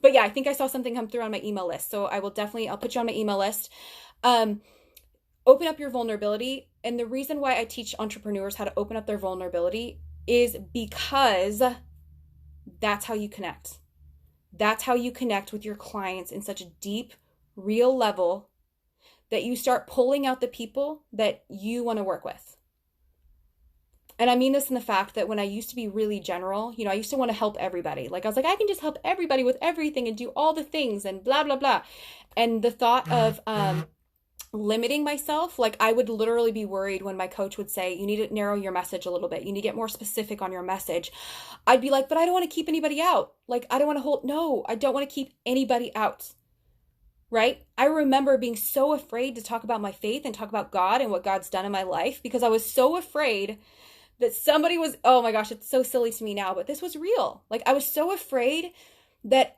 But yeah, I think I saw something come through on my email list. So I'll put you on my email list. Open up your vulnerability. And the reason why I teach entrepreneurs how to open up their vulnerability is because that's how you connect. That's how you connect with your clients in such a deep, real level that you start pulling out the people that you want to work with. And I mean this in the fact that when I used to be really general, I used to want to help everybody. Like I was like, I can just help everybody with everything and do all the things and blah, blah, blah. And the thought of limiting myself, like I would literally be worried when my coach would say, you need to narrow your message a little bit. You need to get more specific on your message. I'd be like, but I don't want to keep anybody out. Like I don't want to I don't want to keep anybody out. Right? I remember being so afraid to talk about my faith and talk about God and what God's done in my life, because I was so afraid that somebody was, oh my gosh, it's so silly to me now, but this was real. Like I was so afraid that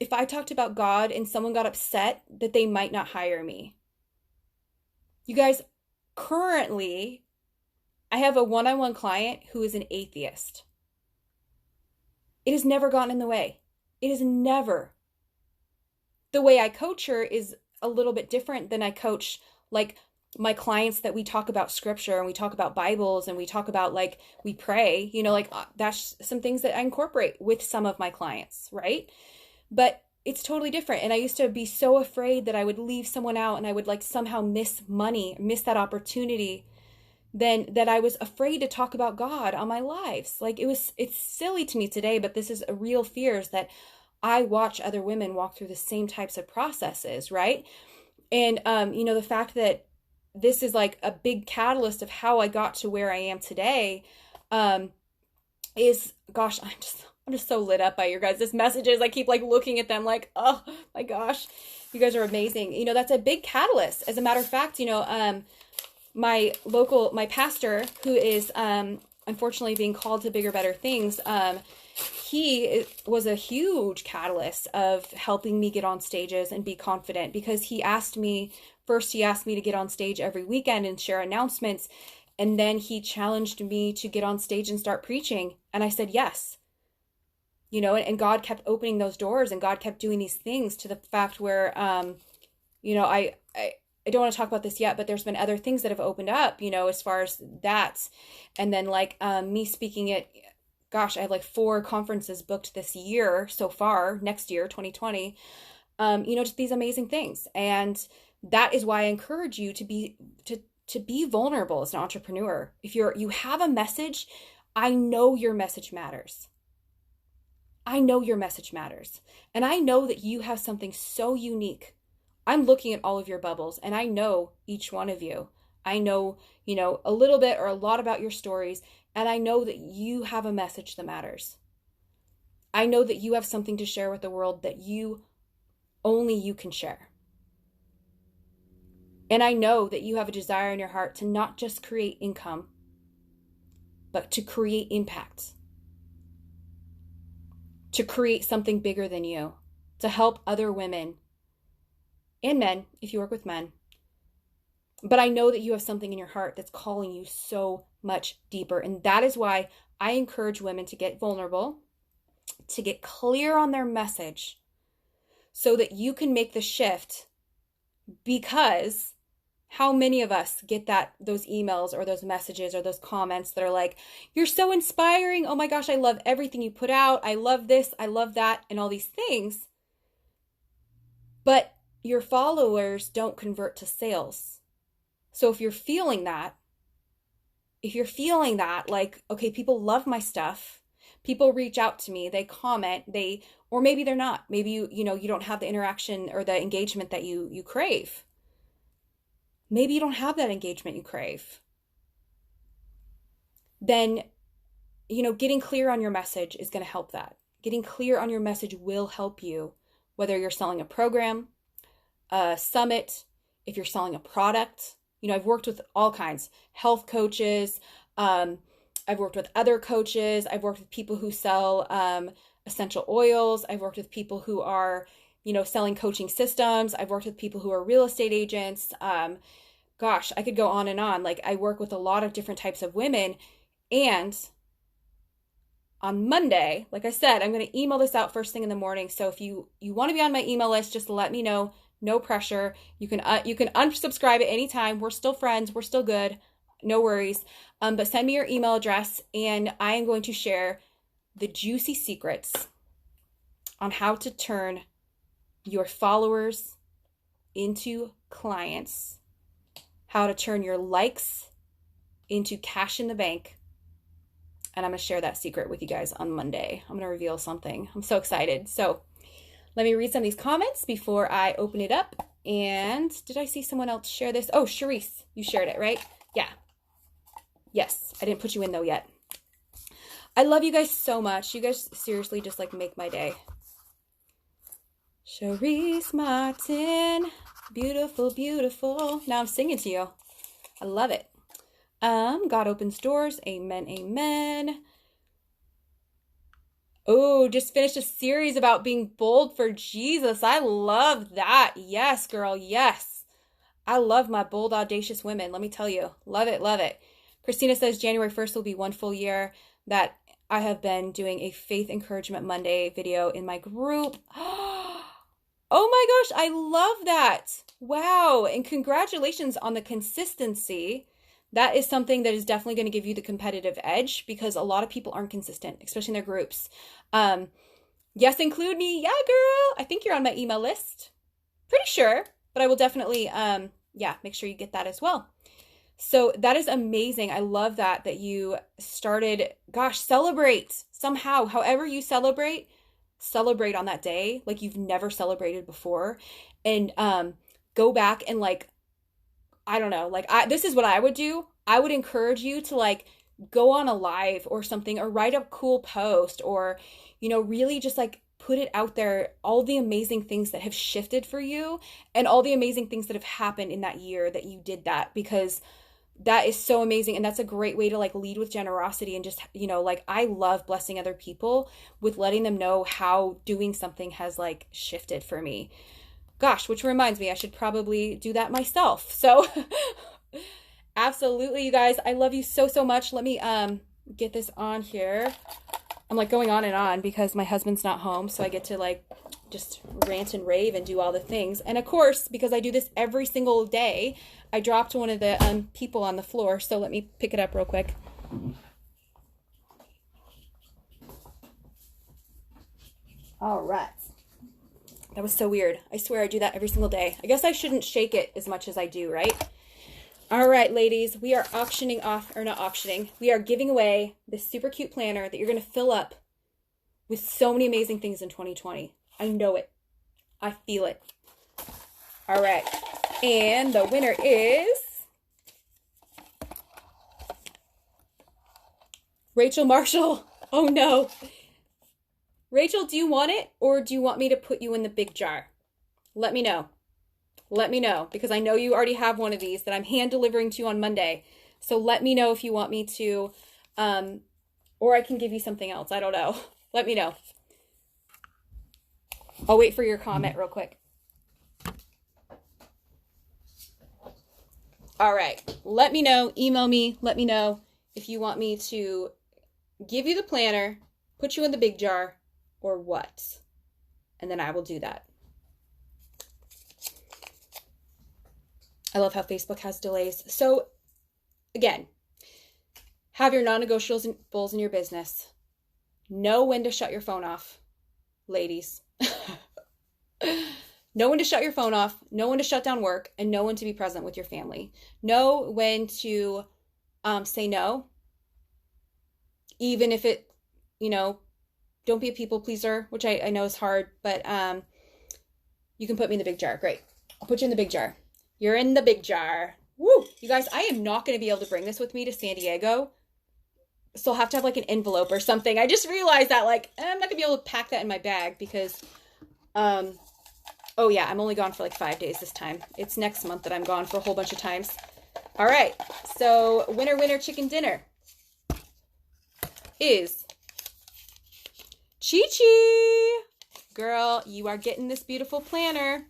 if I talked about God and someone got upset, that they might not hire me. You guys, currently, I have a one-on-one client who is an atheist. It has never gotten in the way. It is never. The way I coach her is a little bit different than I coach like my clients that we talk about scripture and we talk about Bibles and we talk about like we pray, that's some things that I incorporate with some of my clients, right? But it's totally different. And I used to be so afraid that I would leave someone out and I would like somehow miss that opportunity, then that I was afraid to talk about God on my lives. Like it's silly to me today, but this is a real fear, is that I watch other women walk through the same types of processes, right? And, the fact that this is like a big catalyst of how I got to where I am today, is, gosh, I'm just so lit up by your guys' messages. I keep like looking at them like, oh my gosh, you guys are amazing. That's a big catalyst. As a matter of fact, my pastor, who is, unfortunately being called to bigger, better things, he was a huge catalyst of helping me get on stages and be confident, because he asked me to get on stage every weekend and share announcements. And then he challenged me to get on stage and start preaching. And I said, yes, and God kept opening those doors and God kept doing these things to the fact where, I don't want to talk about this yet, but there's been other things that have opened up, as far as that. And then like me speaking at, gosh, I have like 4 conferences booked this year so far, next year, 2020, just these amazing things. And that is why I encourage you to be vulnerable as an entrepreneur. If you have a message, I know your message matters. I know your message matters. And I know that you have something so unique. I'm looking at all of your bubbles and I know each one of you. I know, a little bit or a lot about your stories. And I know that you have a message that matters. I know that you have something to share with the world that only you can share. And I know that you have a desire in your heart to not just create income, but to create impact. To create something bigger than you. To help other women and men, if you work with men, But I know that you have something in your heart that's calling you so much deeper. And that is why I encourage women to get vulnerable, to get clear on their message so that you can make the shift. Because how many of us get those emails or those messages or those comments that are like, you're so inspiring. Oh my gosh, I love everything you put out. I love this. I love that. And all these things. But your followers don't convert to sales. So if you're feeling that, like, okay, people love my stuff. People reach out to me, they comment, or maybe they're not. Maybe you don't have the interaction or the engagement that you crave. Maybe you don't have that engagement you crave. Then, getting clear on your message is going to help that. Getting clear on your message will help you, whether you're selling a program, a summit, if you're selling a product. I've worked with all kinds, health coaches. I've worked with other coaches. I've worked with people who sell essential oils. I've worked with people who are, selling coaching systems. I've worked with people who are real estate agents. Gosh, I could go on and on. Like, I work with a lot of different types of women. And on Monday, like I said, I'm going to email this out first thing in the morning. So if you want to be on my email list, just let me know. No pressure. You can unsubscribe at any time. We're still friends. We're still good. No worries. But send me your email address and I am going to share the juicy secrets on how to turn your followers into clients, how to turn your likes into cash in the bank. And I'm going to share that secret with you guys on Monday. I'm going to reveal something. I'm so excited. So let me read some of these comments before I open it up. And did I see someone else share this? Oh, Charisse, you shared it, right? Yeah. Yes, I didn't put you in though yet. I love you guys so much. You guys seriously just like make my day. Charisse Martin, beautiful, beautiful. Now I'm singing to you. I love it. God opens doors. Amen, amen. Oh, just finished a series about being bold for Jesus. I love that. Yes, girl. Yes. I love my bold, audacious women. Let me tell you. Love it. Love it. Christina says January 1st will be one full year that I have been doing a Faith Encouragement Monday video in my group. Oh my gosh. I love that. Wow. And congratulations on the consistency. That is something that is definitely going to give you the competitive edge because a lot of people aren't consistent, especially in their groups. Yes, include me. Yeah, girl. I think you're on my email list. Pretty sure, but I will definitely, make sure you get that as well. So that is amazing. I love that you started, celebrate somehow, however you celebrate on that day, like you've never celebrated before, and go back and I don't know, this is what I would do. I would encourage you to go on a live or something, or write a cool post, or, really just put it out there, all the amazing things that have shifted for you and all the amazing things that have happened in that year that you did that, because that is so amazing. And that's a great way to lead with generosity and just, I love blessing other people with letting them know how doing something has shifted for me. Gosh, which reminds me, I should probably do that myself. So absolutely, you guys, I love you so, so much. Let me get this on here. I'm going on and on because my husband's not home. So I get to just rant and rave and do all the things. And of course, because I do this every single day, I dropped one of the people on the floor. So let me pick it up real quick. All right. That was so weird. I swear I do that every single day. I guess I shouldn't shake it as much as I do, right? All right, ladies, we are auctioning off, or not auctioning. We are giving away this super cute planner that you're going to fill up with so many amazing things in 2020. I know it. I feel it. All right. And the winner is Rachel Marshall. Oh no. Rachel, do you want it, or do you want me to put you in the big jar? Let me know. Let me know, because I know you already have one of these that I'm hand delivering to you on Monday. So let me know if you want me to, or I can give you something else. I don't know. Let me know. I'll wait for your comment real quick. All right. Let me know. Email me. Let me know if you want me to give you the planner, put you in the big jar, or what. And then I will do that. I love how Facebook has delays. So again, have your non-negotiables in your business. Know when to shut your phone off, ladies. Know when to shut your phone off, know when to shut down work, and know when to be present with your family. Know when to say no, even if it, don't be a people pleaser, which I know is hard, but you can put me in the big jar. Great. I'll put you in the big jar. You're in the big jar. Woo! You guys, I am not going to be able to bring this with me to San Diego. So I'll have to have like an envelope or something. I just realized that I'm not going to be able to pack that in my bag because, oh yeah, I'm only gone for like 5 days this time. It's next month that I'm gone for a whole bunch of times. All right. So winner, winner, chicken dinner is Chi-Chi. Girl, you are getting this beautiful planner.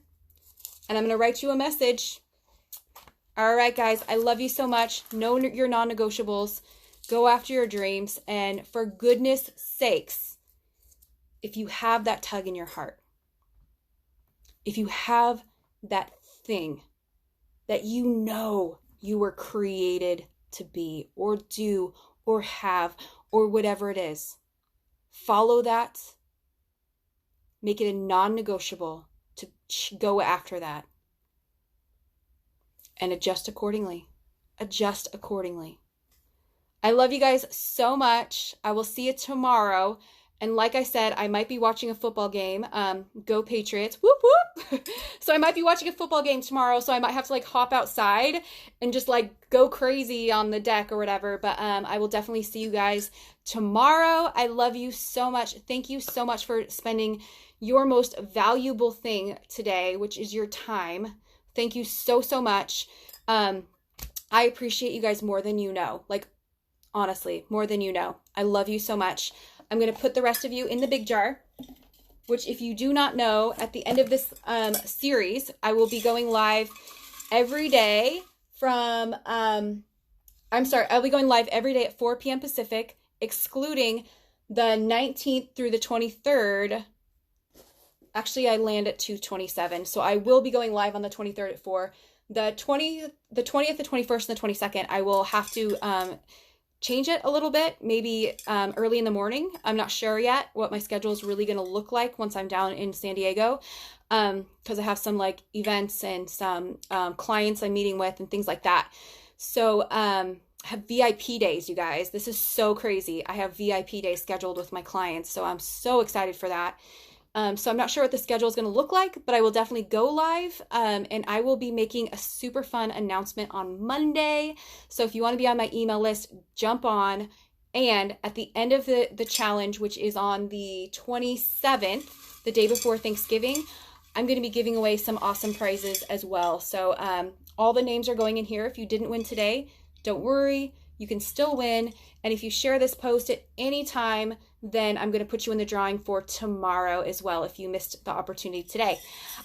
And I'm going to write you a message. All right, guys. I love you so much. Know your non-negotiables. Go after your dreams. And for goodness sakes, if you have that tug in your heart, if you have that thing that you were created to be or do or have or whatever it is, follow that. Make it a non-negotiable to go after that. And adjust accordingly. Adjust accordingly. I love you guys so much. I will see you tomorrow. And like I said, I might be watching a football game. Go Patriots. Whoop, whoop. So I might be watching a football game tomorrow. So I might have to hop outside and just go crazy on the deck or whatever. But I will definitely see you guys tomorrow. I love you so much. Thank you so much for spending your most valuable thing today, which is your time. Thank you so, so much. I appreciate you guys more than you know. Honestly, more than you know. I love you so much. I'm going to put the rest of you in the big jar, which if you do not know, at the end of this series, I will be going live every day from, I'll be going live every day at 4 p.m. Pacific, excluding the 19th through the 23rd. Actually, I land at 2:27, so I will be going live on the 23rd at 4. The 20th, the 21st, and the 22nd, I will have to change it a little bit, maybe early in the morning. I'm not sure yet what my schedule is really going to look like once I'm down in San Diego, because I have some events and some clients I'm meeting with and things like that. So I have VIP days, you guys. This is so crazy. I have VIP days scheduled with my clients, so I'm so excited for that. So I'm not sure what the schedule is going to look like, but I will definitely go live. And I will be making a super fun announcement on Monday. So if you want to be on my email list, jump on. And at the end of the challenge, which is on the 27th, the day before Thanksgiving, I'm going to be giving away some awesome prizes as well. So all the names are going in here. If you didn't win today, don't worry. You can still win. And if you share this post at any time, then I'm going to put you in the drawing for tomorrow as well if you missed the opportunity today.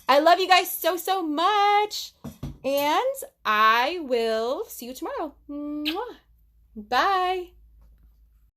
I love you guys so, so much. And I will see you tomorrow. Mwah. Bye.